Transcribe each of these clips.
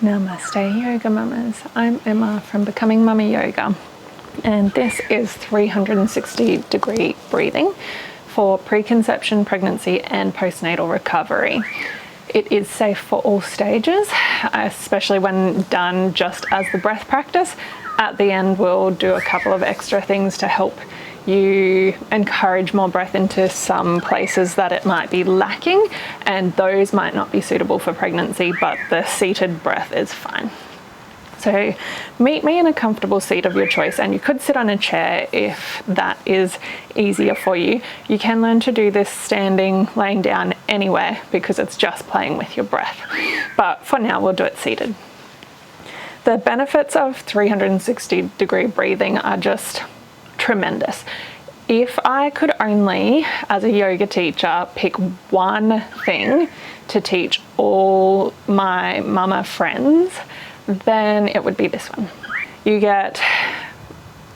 Namaste Yoga Mamas. I'm Emma from Becoming Mummy Yoga, and this is 360-degree breathing for preconception, pregnancy and postnatal recovery. It is safe for all stages, especially when done just as the breath practice. At the end, we'll do a couple of extra things to help you encourage more breath into some places that it might be lacking, and those might not be suitable for pregnancy, but the seated breath is fine. So meet me in a comfortable seat of your choice, and you could sit on a chair if that is easier for you. You can learn to do this standing, laying down, anywhere, because it's just playing with your breath. But for now, we'll do it seated. The benefits of 360-degree breathing are just tremendous. If I could only, as a yoga teacher, pick one thing to teach all my mama friends, then it would be this one. You get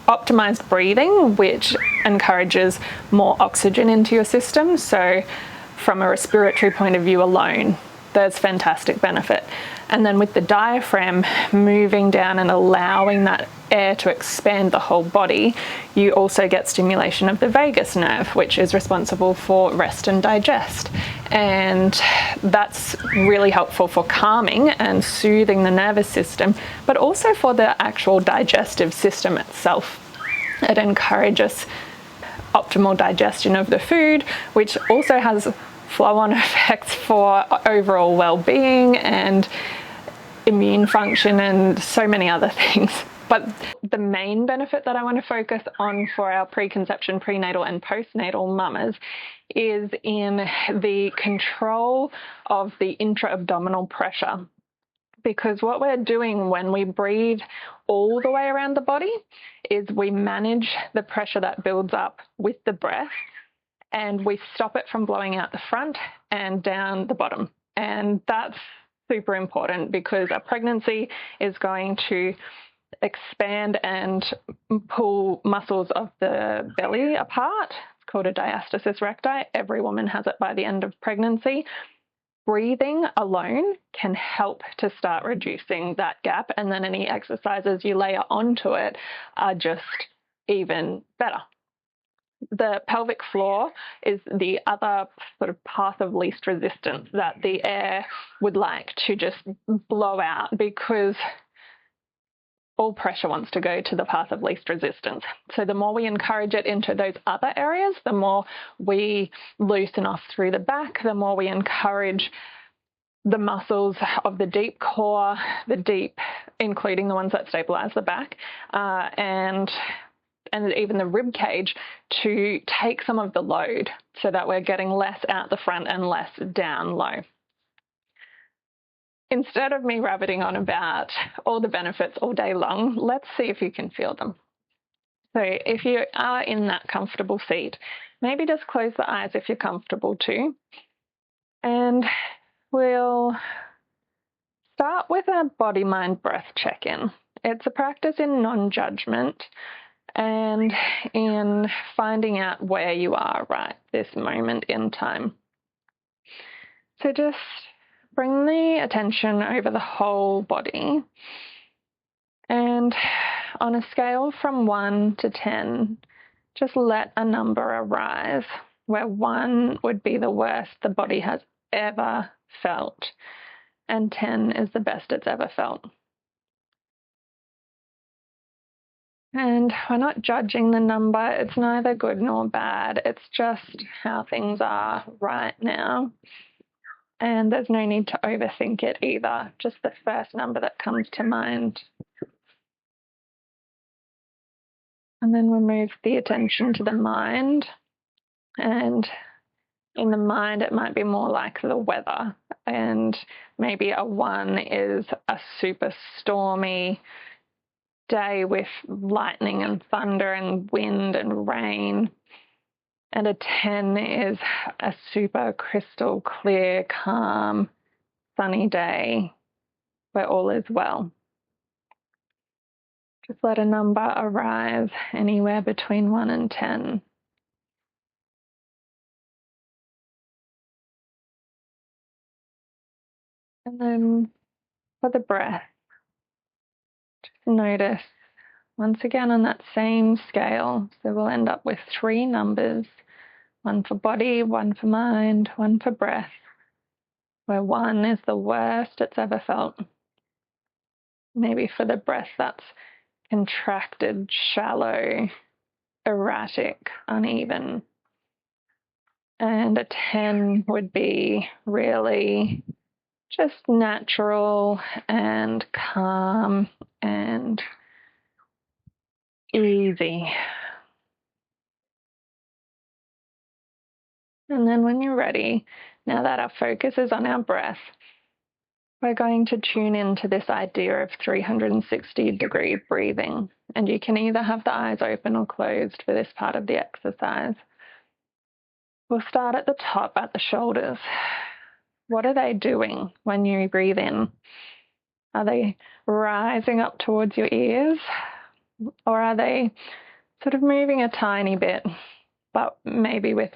optimized breathing, which encourages more oxygen into your system. So from a respiratory point of view alone, there's fantastic benefit. And then with the diaphragm moving down and allowing that air to expand the whole body, you also get stimulation of the vagus nerve, which is responsible for rest and digest. And that's really helpful for calming and soothing the nervous system, but also for the actual digestive system itself. It encourages optimal digestion of the food, which also has flow-on effects for overall well-being and immune function and so many other things. But the main benefit that I want to focus on for our preconception, prenatal and postnatal mamas is in the control of the intra-abdominal pressure. Because what we're doing when we breathe all the way around the body is we manage the pressure that builds up with the breath, and we stop it from blowing out the front and down the bottom. And that's super important because a pregnancy is going to expand and pull muscles of the belly apart. It's called a diastasis recti. Every woman has it by the end of pregnancy. Breathing alone can help to start reducing that gap, and then any exercises you layer onto it are just even better. The pelvic floor is the other sort of path of least resistance that the air would like to just blow out, because all pressure wants to go to the path of least resistance. So the more we encourage it into those other areas, the more we loosen off through the back, the more we encourage the muscles of the deep core, including the ones that stabilize the back, and even the rib cage, to take some of the load so that we're getting less out the front and less down low. Instead of me rabbiting on about all the benefits all day long, let's see if you can feel them. So if you are in that comfortable seat, maybe just close the eyes if you're comfortable too. And we'll start with a body-mind breath check-in. It's a practice in non-judgment and in finding out where you are right this moment in time. So just bring the attention over the whole body, and on a scale from 1 to 10, just let a number arise, where 1 would be the worst the body has ever felt, and 10 is the best it's ever felt. And we're not judging the number. It's neither good nor bad. It's just how things are right now. And there's no need to overthink it either. Just the first number that comes to mind. And then we'll move the attention to the mind. And in the mind, it might be more like the weather. And maybe a 1 is a super stormy day with lightning and thunder and wind and rain, and a 10 is a super crystal clear, calm, sunny day where all is well. Just let a number arise anywhere between 1 and 10. And then for the breath, just notice once again on that same scale. So we'll end up with 3 numbers, 1 for body, 1 for mind, 1 for breath, where 1 is the worst it's ever felt. Maybe for the breath, that's contracted, shallow, erratic, uneven. And a 10 would be really just natural and calm and easy. And then when you're ready, now that our focus is on our breath, we're going to tune into this idea of 360-degree breathing. And you can either have the eyes open or closed for this part of the exercise. We'll start at the top, at the shoulders. What are they doing when you breathe in? Are they rising up towards your ears? Or are they sort of moving a tiny bit, but maybe with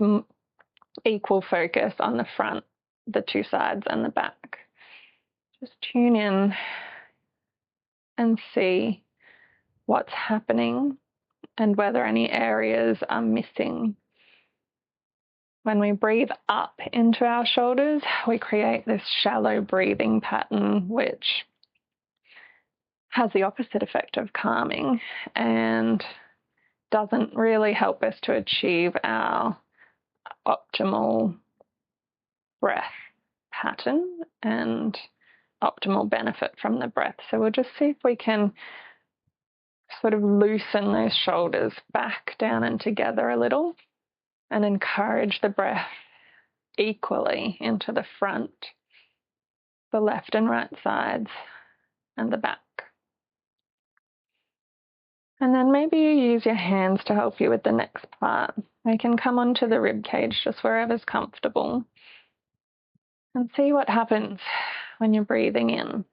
equal focus on the front, the 2 sides, and the back? Just tune in and see what's happening and whether any areas are missing. When we breathe up into our shoulders, we create this shallow breathing pattern, which has the opposite effect of calming and doesn't really help us to achieve our optimal breath pattern and optimal benefit from the breath. So we'll just see if we can sort of loosen those shoulders back down and together a little and encourage the breath equally into the front, the left and right sides, and the back. And then maybe you use your hands to help you with the next part. They can come onto the rib cage, just wherever's comfortable, and see what happens when you're breathing in.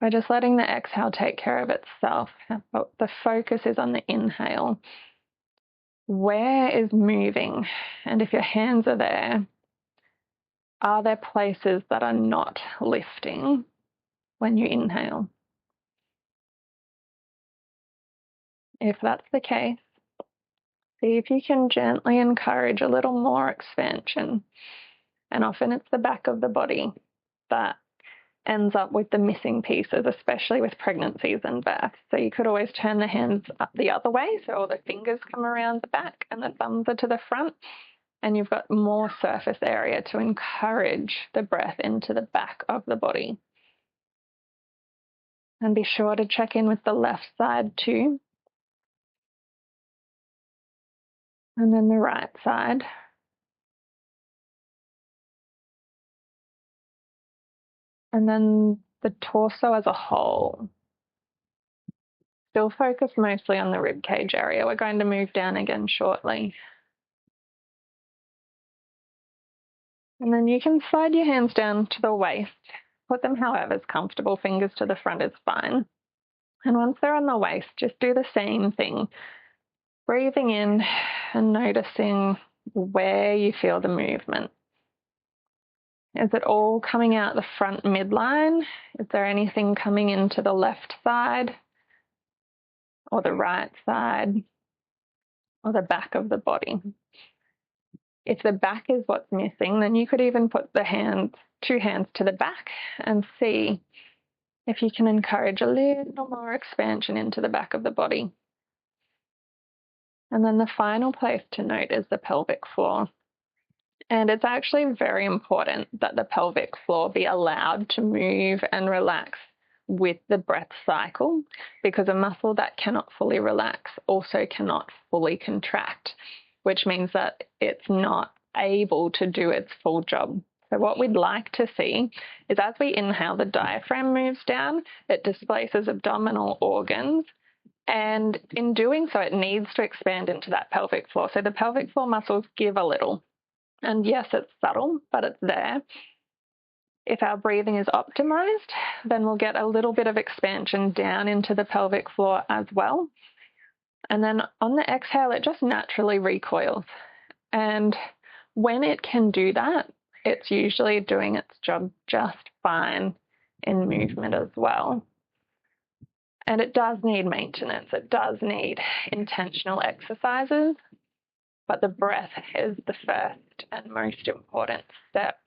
By just letting the exhale take care of itself. The focus is on the inhale. Where is moving? And if your hands are there places that are not lifting when you inhale? If that's the case, see if you can gently encourage a little more expansion. And often it's the back of the body that ends up with the missing pieces, especially with pregnancies and births. So you could always turn the hands up the other way, so all the fingers come around the back and the thumbs are to the front, and you've got more surface area to encourage the breath into the back of the body. And be sure to check in with the left side too. And then the right side. And then the torso as a whole. Still focus mostly on the rib cage area. We're going to move down again shortly. And then you can slide your hands down to the waist. Put them however's comfortable. Fingers to the front is fine. And once they're on the waist, just do the same thing. Breathing in and noticing where you feel the movement. Is it all coming out the front midline? Is there anything coming into the left side or the right side or the back of the body? If the back is what's missing, then you could even put the 2 hands to the back and see if you can encourage a little more expansion into the back of the body. And then the final place to note is the pelvic floor. And it's actually very important that the pelvic floor be allowed to move and relax with the breath cycle, because a muscle that cannot fully relax also cannot fully contract, which means that it's not able to do its full job. So what we'd like to see is as we inhale, the diaphragm moves down, it displaces abdominal organs, and in doing so, it needs to expand into that pelvic floor. So the pelvic floor muscles give a little. And yes, it's subtle, but it's there. If our breathing is optimized, then we'll get a little bit of expansion down into the pelvic floor as well. And then on the exhale, it just naturally recoils. And when it can do that, it's usually doing its job just fine in movement as well. And it does need maintenance. It does need intentional exercises, but the breath is the first and most important step.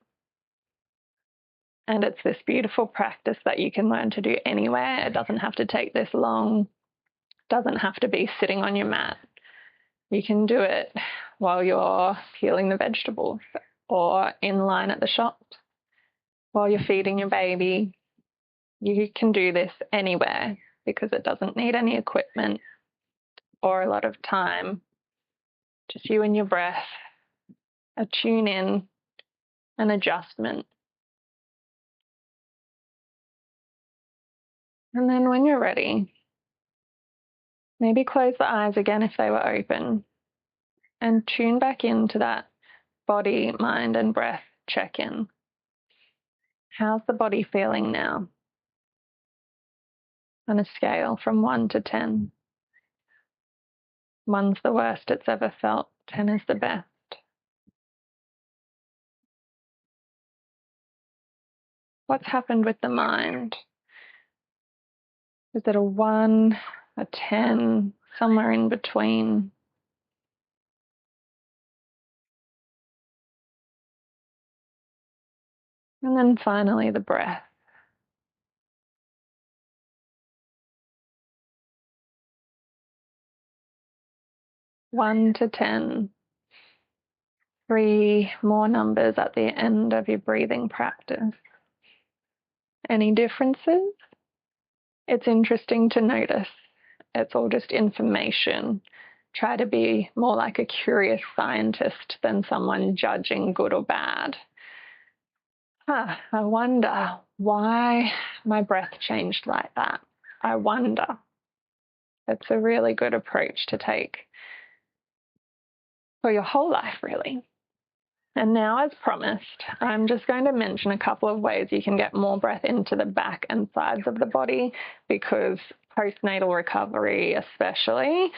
And it's this beautiful practice that you can learn to do anywhere. It doesn't have to take this long. It doesn't have to be sitting on your mat. You can do it while you're peeling the vegetables or in line at the shop, while you're feeding your baby. You can do this anywhere because it doesn't need any equipment or a lot of time. Just you and your breath, a tune in, an adjustment. And then when you're ready, maybe close the eyes again if they were open and tune back into that body, mind, and breath check-in. How's the body feeling now? On a scale from 1 to 10. 1's the worst it's ever felt, 10 is the best. What's happened with the mind? Is it a 1, a 10, somewhere in between? And then finally the breath. 1 to 10. 3 more numbers at the end of your breathing practice. Any differences? It's interesting to notice. It's all just information. Try to be more like a curious scientist than someone judging good or bad. I wonder why my breath changed like that. I wonder. It's a really good approach to take for your whole life, really. And now, as promised, I'm just going to mention a couple of ways you can get more breath into the back and sides of the body, because postnatal recovery especially,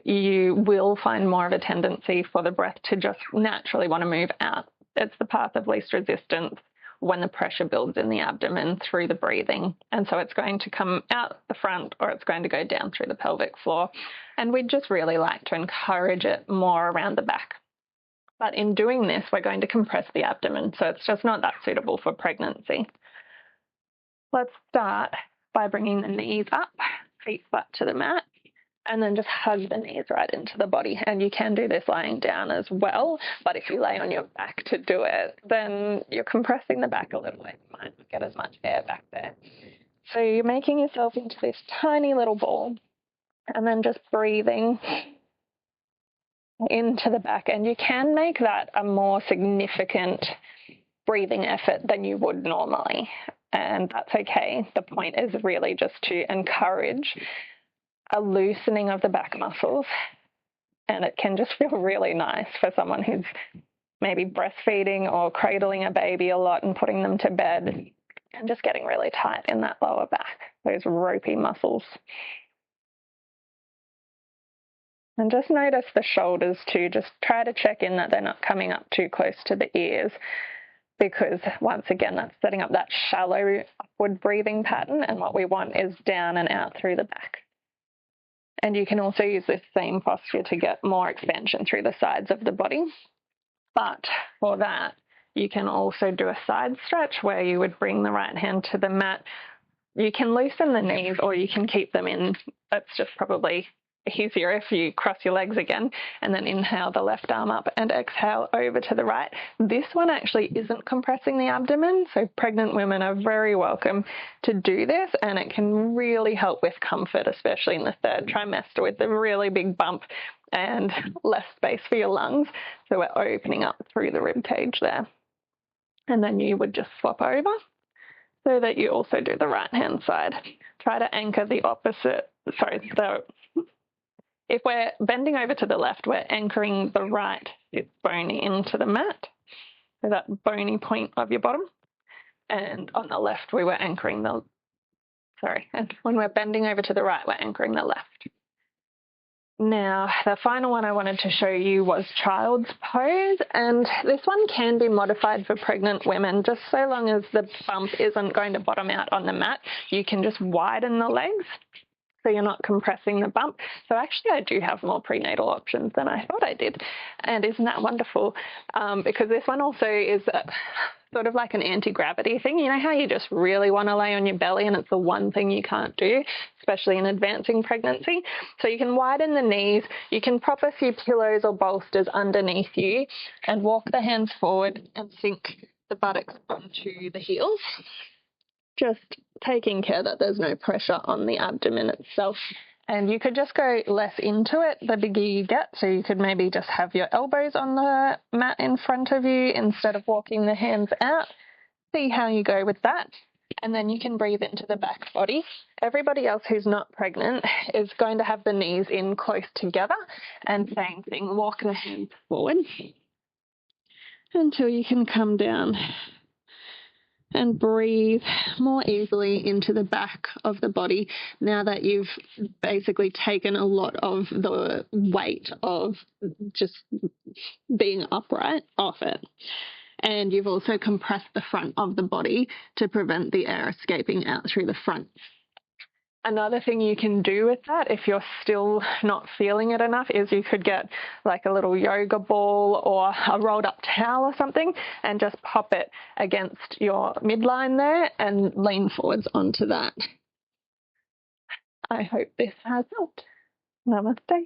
you will find more of a tendency for the breath to just naturally want to move out. It's the path of least resistance when the pressure builds in the abdomen through the breathing. And so it's going to come out the front or it's going to go down through the pelvic floor. And we'd just really like to encourage it more around the back. But in doing this, we're going to compress the abdomen, so it's just not that suitable for pregnancy. Let's start by bringing the knees up, feet flat to the mat, and then just hug the knees right into the body. And you can do this lying down as well, but if you lay on your back to do it, then you're compressing the back a little bit. You might not get as much air back there. So you're making yourself into this tiny little ball, and then just breathing into the back. And you can make that a more significant breathing effort than you would normally. And that's okay. The point is really just to encourage a loosening of the back muscles. And it can just feel really nice for someone who's maybe breastfeeding or cradling a baby a lot and putting them to bed and just getting really tight in that lower back, those ropey muscles. And just notice the shoulders too. Just try to check in that they're not coming up too close to the ears, because once again, that's setting up that shallow upward breathing pattern. And what we want is down and out through the back. And you can also use this same posture to get more expansion through the sides of the body. But for that, you can also do a side stretch where you would bring the right hand to the mat. You can loosen the knees or you can keep them in. That's just probably easier if you cross your legs again, and then inhale the left arm up and exhale over to the right. This one actually isn't compressing the abdomen, so pregnant women are very welcome to do this, and it can really help with comfort, especially in the third trimester with the really big bump and less space for your lungs. So we're opening up through the rib cage there. And then you would just swap over so that you also do the right hand side. Try to anchor the opposite, if we're bending over to the left, we're anchoring the right hip bone into the mat, so that bony point of your bottom. And on the left, we were anchoring and when we're bending over to the right, we're anchoring the left. Now, the final one I wanted to show you was child's pose, and this one can be modified for pregnant women. Just so long as the bump isn't going to bottom out on the mat, you can just widen the legs so you're not compressing the bump. So actually I do have more prenatal options than I thought I did. And isn't that wonderful? Because this one also is sort of like an anti-gravity thing. You know how you just really want to lay on your belly and it's the one thing you can't do, especially in advancing pregnancy? So you can widen the knees, you can prop a few pillows or bolsters underneath you and walk the hands forward and sink the buttocks onto the heels, just taking care that there's no pressure on the abdomen itself. And you could just go less into it the bigger you get. So you could maybe just have your elbows on the mat in front of you instead of walking the hands out. See how you go with that. And then you can breathe into the back body. Everybody else who's not pregnant is going to have the knees in close together. And same thing, walk the hands forward until you can come down and breathe more easily into the back of the body now that you've basically taken a lot of the weight of just being upright off it. And you've also compressed the front of the body to prevent the air escaping out through the front. Another thing you can do with that, if you're still not feeling it enough, is you could get like a little yoga ball or a rolled up towel or something and just pop it against your midline there and lean forwards onto that. I hope this has helped. Namaste.